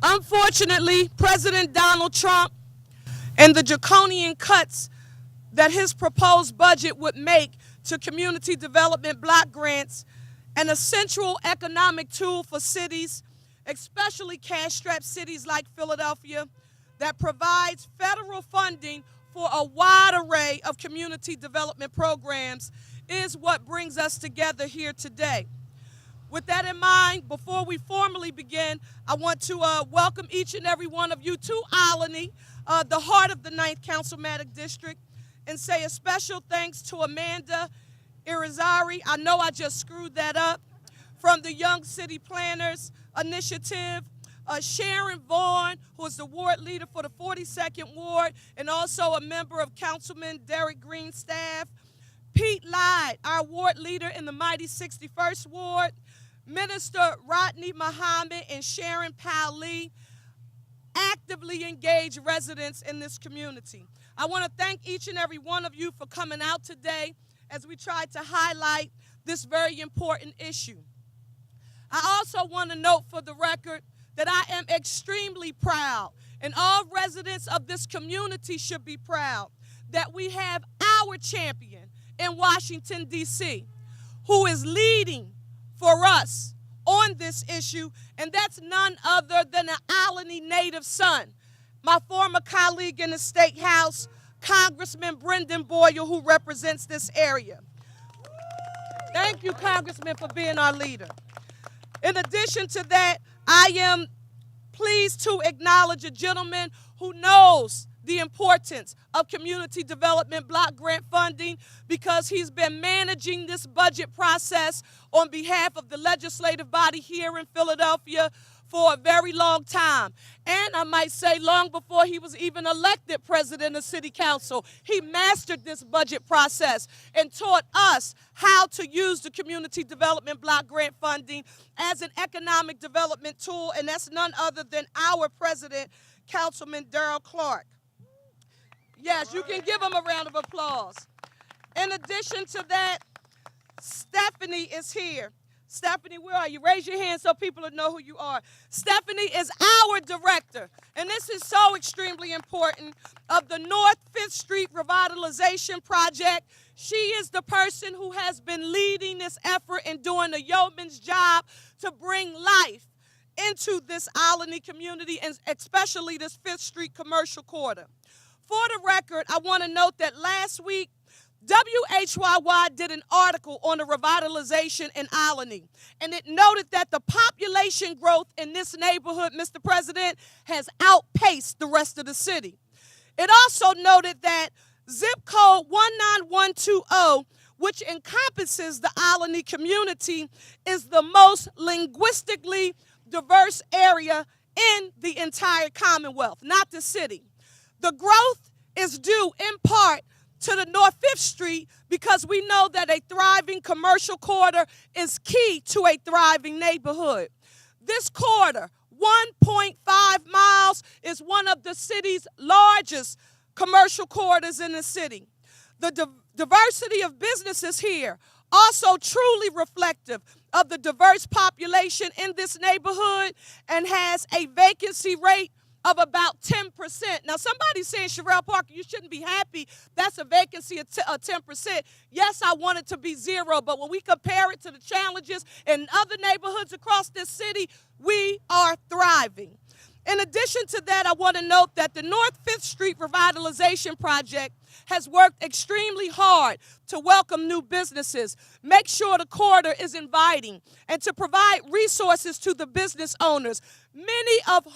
Unfortunately, President Donald Trump and the draconian cuts that his proposed budget would make to community development block grants, an essential economic tool for cities, especially cash-strapped cities like Philadelphia, that provides federal funding for a wide array of community development programs, is what brings us together here today. With that in mind, before we formally begin, I want to welcome each and every one of you to Olney, the heart of the 9th Councilmember District, and say a special thanks to Amanda Irizarry. I know I just screwed that up. From the Young City Planners Initiative, Sharon Vaughn, who is the ward leader for the 42nd Ward, and also a member of Councilman Derek Green's staff. Pete Lyde, our ward leader in the mighty 61st Ward. Minister Rodney Muhammad and Sharon Powell-Lee, actively engaged residents in this community. I want to thank each and every one of you for coming out today as we try to highlight this very important issue. I also want to note for the record that I am extremely proud, and all residents of this community should be proud, that we have our champion in Washington, D.C., who is leading for us on this issue, and that's none other than an Olney native son, my former colleague in the State House, Congressman Brendan Boyle, who represents this area. Thank you, Congressman, for being our leader. In addition to that, I am pleased to acknowledge a gentleman who knows the importance of community development block grant funding because he's been managing this budget process on behalf of the legislative body here in Philadelphia for a very long time. And I might say long before he was even elected president of city council. He mastered this budget process and taught us how to use the community development block grant funding as an economic development tool, and that's none other than our president, Councilman Darrell Clarke. Yes, you can give him a round of applause. In addition to that, Stephanie is here. Stephanie, where are you? Raise your hand so people will know who you are. Stephanie is our director, and this is so extremely important, of the North 5th Street Revitalization Project. She is the person who has been leading this effort and doing a yeoman's job to bring life into this Olney community, and especially this 5th Street commercial quarter. For the record, I want to note that last week, WHYY did an article on the revitalization in Olney, and it noted that the population growth in this neighborhood, Mr. President, has outpaced the rest of the city. It also noted that zip code 19120, which encompasses the Olney community, is the most linguistically diverse area in the entire Commonwealth, not the city. The growth is due in part to the North 5th Street because we know that a thriving commercial corridor is key to a thriving neighborhood. This corridor, 1.5 miles, is one of the city's largest commercial corridors in the city. The diversity of businesses here, also truly reflective of the diverse population in this neighborhood, and has a vacancy rate of about 10%. Now, somebody's saying, Cherelle Parker, you shouldn't be happy. That's a vacancy of 10%. Yes, I want it to be zero, but when we compare it to the challenges in other neighborhoods across this city, we are thriving. In addition to that, I want to note that the North 5th Street Revitalization Project has worked extremely hard to welcome new businesses, make sure the corridor is inviting, and to provide resources to the business owners, many of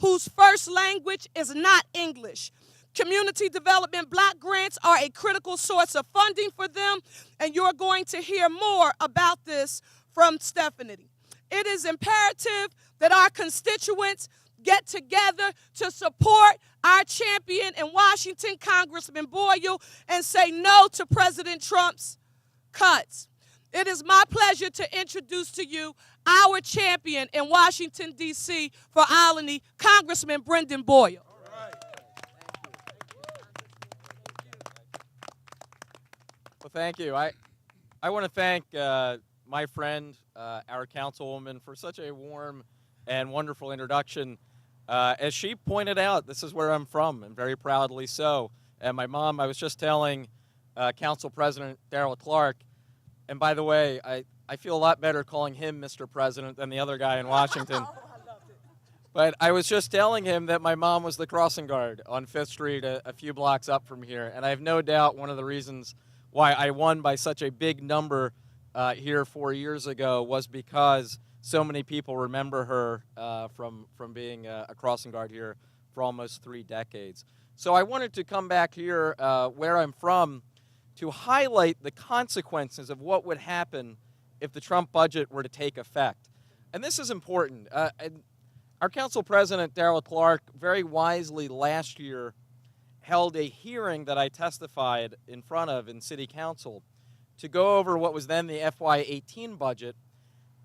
whose first language is not English. Community development block grants are a critical source of funding for them, and you're going to hear more about this from Stephanie. It is imperative that our constituents get together to support our champion in Washington, Congressman Boyle, and say no to President Trump's cuts. It is my pleasure to introduce to you our champion in Washington, D.C. for Olney, Congressman Brendan Boyle. Well, thank you. I want to thank my friend, our councilwoman, for such a warm and wonderful introduction. As she pointed out, this is where I'm from, and very proudly so. And my mom, I was just telling Council President Darrell Clarke, and by the way, I feel a lot better calling him Mr. President than the other guy in Washington. But I was just telling him that my mom was the crossing guard on 5th Street, a few blocks up from here. And I have no doubt one of the reasons why I won by such a big number here 4 years ago was because so many people remember her from being a crossing guard here for almost 3 decades. So I wanted to come back here where I'm from to highlight the consequences of what would happen if the Trump budget were to take effect. And this is important. Our Council President, Darrell Clarke, very wisely last year held a hearing that I testified in front of in City Council to go over what was then the FY19 budget,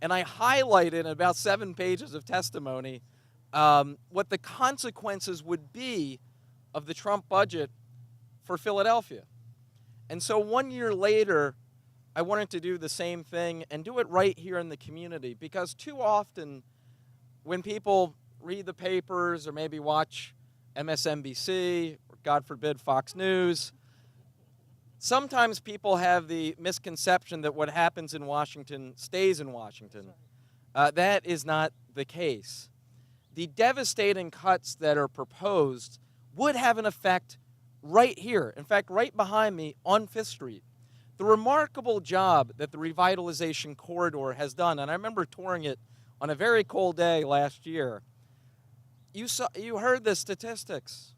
and I highlighted in about 7 pages of testimony what the consequences would be of the Trump budget for Philadelphia. And so 1 year later, I wanted to do the same thing and do it right here in the community, because too often when people read the papers or maybe watch MSNBC or, God forbid, Fox News, sometimes people have the misconception that what happens in Washington stays in Washington. That is not the case. The devastating cuts that are proposed would have an effect right here, in fact, right behind me on 5th Street. The remarkable job that the revitalization corridor has done, and I remember touring it on a very cold day last year. You heard the statistics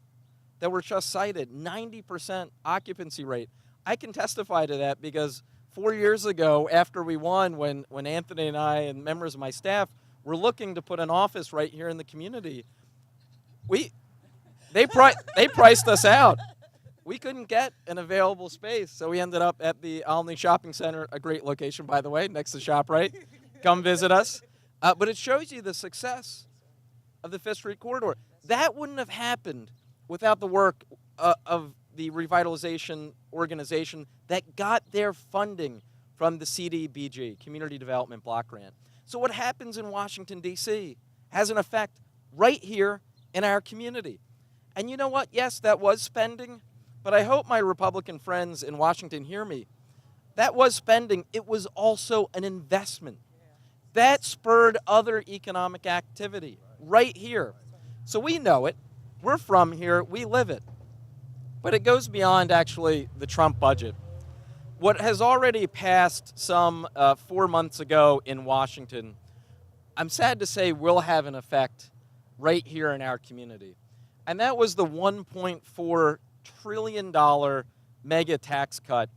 that were just cited, 90% occupancy rate. I can testify to that because 4 years ago, after we won, when Anthony and I and members of my staff were looking to put an office right here in the community, they priced us out. We couldn't get an available space, so we ended up at the Olney Shopping Center, a great location, by the way, next to ShopRite. Come visit us. But it shows you the success of the 5th Street corridor. That wouldn't have happened without the work of the revitalization organization that got their funding from the CDBG, Community Development Block Grant. So what happens in Washington, D.C. has an effect right here in our community. And you know what? Yes, that was spending, but I hope my Republican friends in Washington hear me. That was spending. It was also an investment. That spurred other economic activity right here. So we know it. We're from here. We live it. But it goes beyond actually the Trump budget. What has already passed some 4 months ago in Washington, I'm sad to say will have an effect right here in our community. And that was the $1.4 trillion mega tax cut,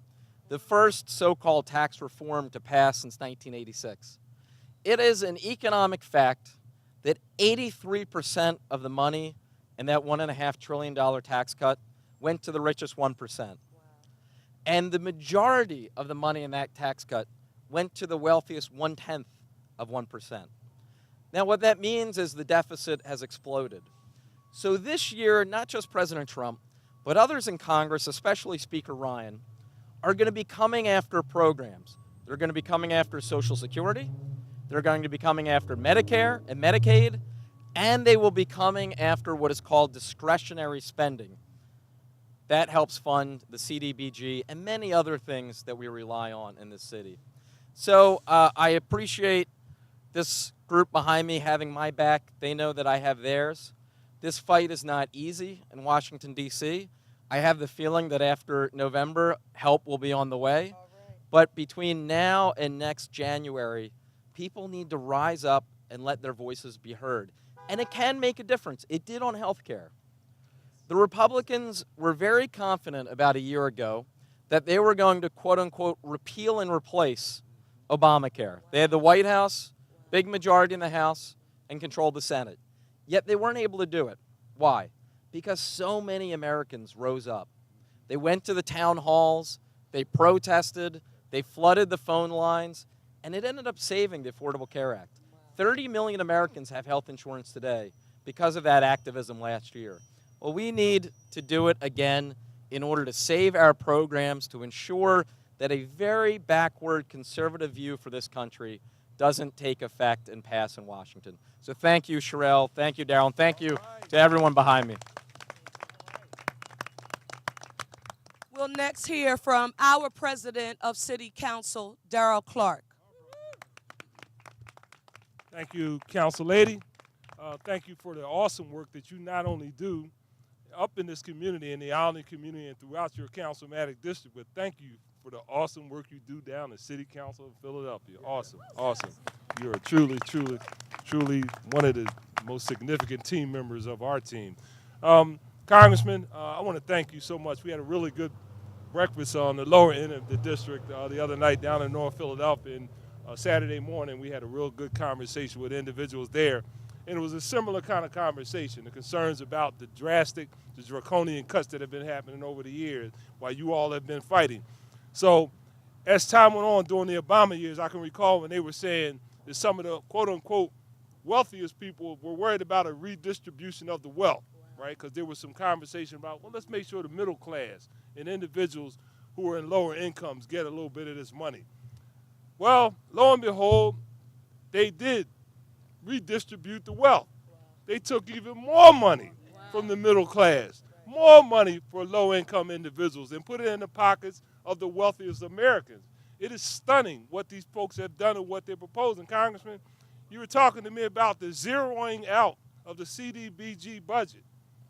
the first so-called tax reform to pass since 1986. It is an economic fact that 83% of the money in that $1.5 trillion tax cut went to the richest 1%. Wow. And the majority of the money in that tax cut went to the wealthiest 1/10 of 1%. Now, what that means is the deficit has exploded. So this year, not just President Trump, but others in Congress, especially Speaker Ryan, are going to be coming after programs. They're going to be coming after Social Security. They're going to be coming after Medicare and Medicaid, and they will be coming after what is called discretionary spending. That helps fund the CDBG and many other things that we rely on in this city. So I appreciate this group behind me having my back. They know that I have theirs. This fight is not easy in Washington, D.C. I have the feeling that after November, help will be on the way. But between now and next January, people need to rise up and let their voices be heard. And it can make a difference. It did on health care. The Republicans were very confident about a year ago that they were going to, quote-unquote, repeal and replace Obamacare. They had the White House, big majority in the House, and controlled the Senate. Yet they weren't able to do it. Why? Because so many Americans rose up. They went to the town halls, they protested, they flooded the phone lines, and it ended up saving the Affordable Care Act. 30 million Americans have health insurance today because of that activism last year. Well, we need to do it again in order to save our programs, to ensure that a very backward conservative view for this country doesn't take effect and pass in Washington. So thank you, Cherelle. Thank you, Darrell. And thank you to everyone behind me. We'll next hear from our president of City Council, Darrell Clarke. Thank you, Council Lady. Thank you for the awesome work that you not only do up in this community, in the Olney community, and throughout your councilmatic district, but thank you for the awesome work you do down the City Council of Philadelphia. Awesome, awesome. You're truly, truly, truly one of the most significant team members of our team. Congressman, I want to thank you so much. We had a really good breakfast on the lower end of the district the other night down in North Philadelphia, and Saturday morning we had a real good conversation with individuals there, and it was a similar kind of conversation, the concerns about the draconian cuts that have been happening over the years while you all have been fighting. So as time went on during the Obama years, I can recall when they were saying that some of the quote-unquote wealthiest people were worried about a redistribution of the wealth, right? Because there was some conversation about, well, let's make sure the middle class and individuals who are in lower incomes get a little bit of this money. Well, lo and behold, they did redistribute the wealth. They took even more money from the middle class, more money for low-income individuals, and put it in the pockets of the wealthiest Americans. It is stunning what these folks have done and what they're proposing. Congressman, you were talking to me about the zeroing out of the CDBG budget,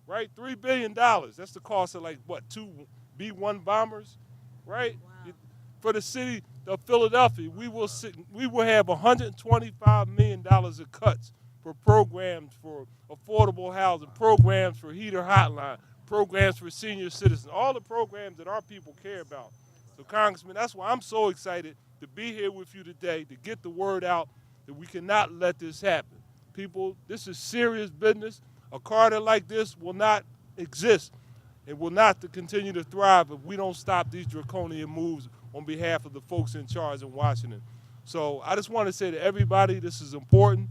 right? $3 billion. That's the cost of, like, what, 2 B-1 bombers, right? Wow. For the city of Philadelphia, we will have $125 million of cuts for programs for affordable housing, programs for heater hotline, programs for senior citizens, all the programs that our people care about. So, Congressman, that's why I'm so excited to be here with you today, to get the word out that we cannot let this happen. People, this is serious business. A corridor like this will not exist. It will not continue to thrive if we don't stop these draconian moves on behalf of the folks in charge in Washington. So I just want to say to everybody, this is important.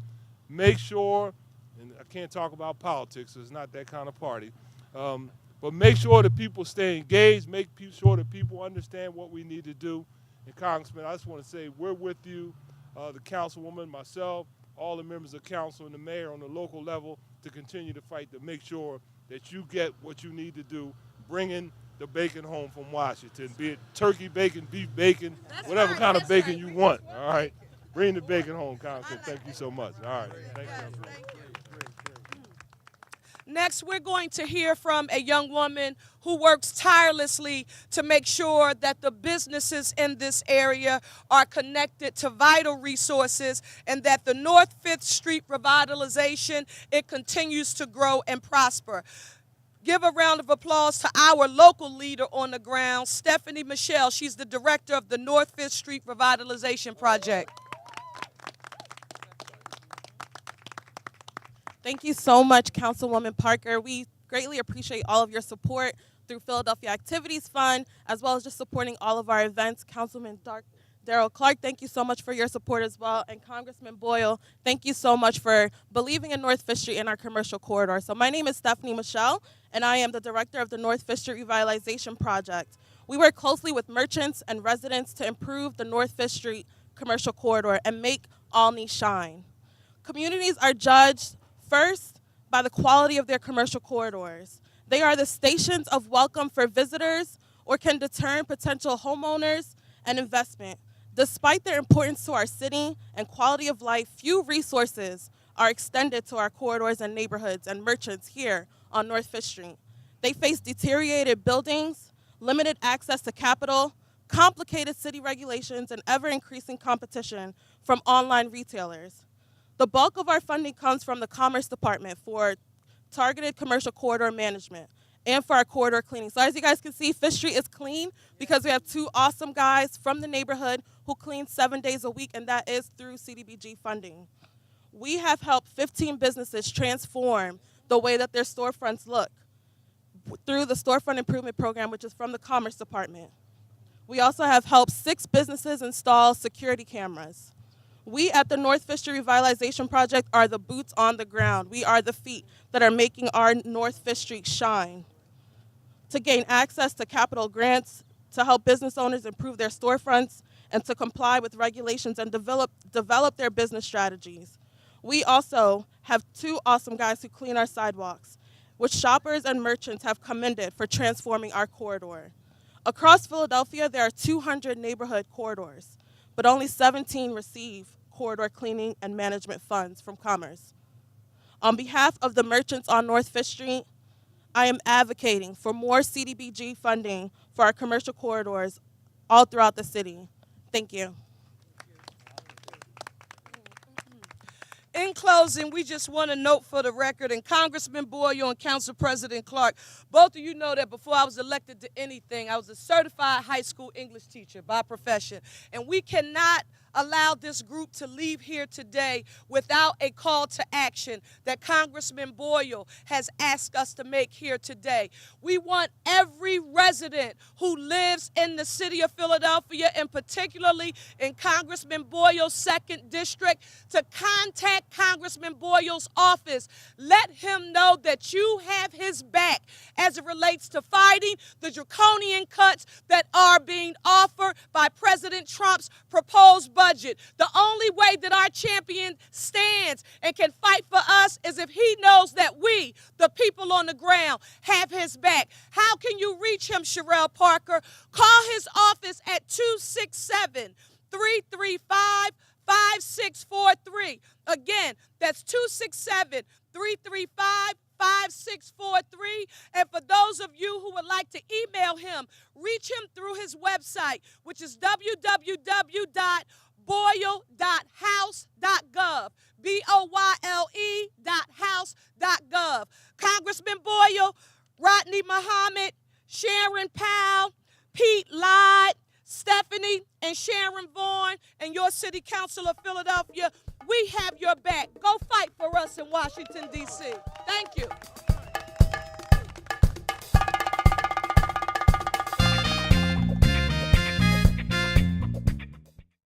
Make sure, and I can't talk about politics, it's not that kind of party, but make sure that people stay engaged, make sure that people understand what we need to do. And Congressman, I just want to say we're with you, the councilwoman, myself, all the members of council and the mayor on the local level to continue to fight to make sure that you get what you need to do, bringing the bacon home from Washington, be it turkey bacon, beef bacon, whatever kind of bacon you want, all right? Bring the bacon home, Congressman. Thank you so much. All right. Thank you. Next, we're going to hear from a young woman who works tirelessly to make sure that the businesses in this area are connected to vital resources and that the North 5th Street revitalization, it continues to grow and prosper. Give a round of applause to our local leader on the ground, Stephanie Michelle. She's the director of the North 5th Street Revitalization Project. Thank you so much, Councilwoman Parker. We greatly appreciate all of your support through Philadelphia Activities Fund, as well as just supporting all of our events. Councilman Darrell Clarke, thank you so much for your support as well. And Congressman Boyle, thank you so much for believing in North 5th Street and our commercial corridor. So my name is Stephanie Michelle, and I am the director of the North 5th Street Revitalization Project. We work closely with merchants and residents to improve the North 5th Street commercial corridor and make Olney shine. Communities are judged first by the quality of their commercial corridors. They are the stations of welcome for visitors or can deter potential homeowners and investment. Despite their importance to our city and quality of life, few resources are extended to our corridors and neighborhoods and merchants here on North 5th Street. They face deteriorated buildings, limited access to capital, complicated city regulations, and ever-increasing competition from online retailers. The bulk of our funding comes from the Commerce Department for targeted commercial corridor management and for our corridor cleaning. So as you guys can see, 5th Street is clean because we have 2 awesome guys from the neighborhood who clean 7 days a week, and that is through CDBG funding. We have helped 15 businesses transform the way that their storefronts look through the Storefront Improvement Program, which is from the Commerce Department. We also have helped 6 businesses install security cameras. We at the North 5th Street Revitalization Project are the boots on the ground. We are the feet that are making our North 5th Street shine. To gain access to capital grants, to help business owners improve their storefronts, and to comply with regulations and develop their business strategies. We also have 2 awesome guys who clean our sidewalks, which shoppers and merchants have commended for transforming our corridor. Across Philadelphia, there are 200 neighborhood corridors, but only 17 receive corridor cleaning and management funds from Commerce. On behalf of the merchants on North Fifth Street, I am advocating for more CDBG funding for our commercial corridors all throughout the city. Thank you. In closing, we just want to note for the record, and Congressman Boyle and Council President Clarke, both of you know that before I was elected to anything, I was a certified high school English teacher by profession. And we cannot allow this group to leave here today without a call to action that Congressman Boyle has asked us to make here today. We want every resident who lives in the city of Philadelphia, and particularly in Congressman Boyle's 2nd District, to contact Congressman Boyle's office. Let him know that you have his back as it relates to fighting the draconian cuts that are being offered by President Trump's proposed budget. The only way that our champion stands and can fight for us is if he knows that we, the people on the ground, have his back. How can you reach him, Cherelle Parker? Call his office at 267-335-5643. Again, that's 267-335-5643. And for those of you who would like to email him, reach him through his website, which is www.boyle.house.gov, BOYLE.house.gov. Congressman Boyle, Rodney Muhammad, Sharon Powell, Pete Lyde, Stephanie and Sharon Vaughn, and your City Council of Philadelphia, we have your back. Go fight for us in Washington, D.C. Thank you.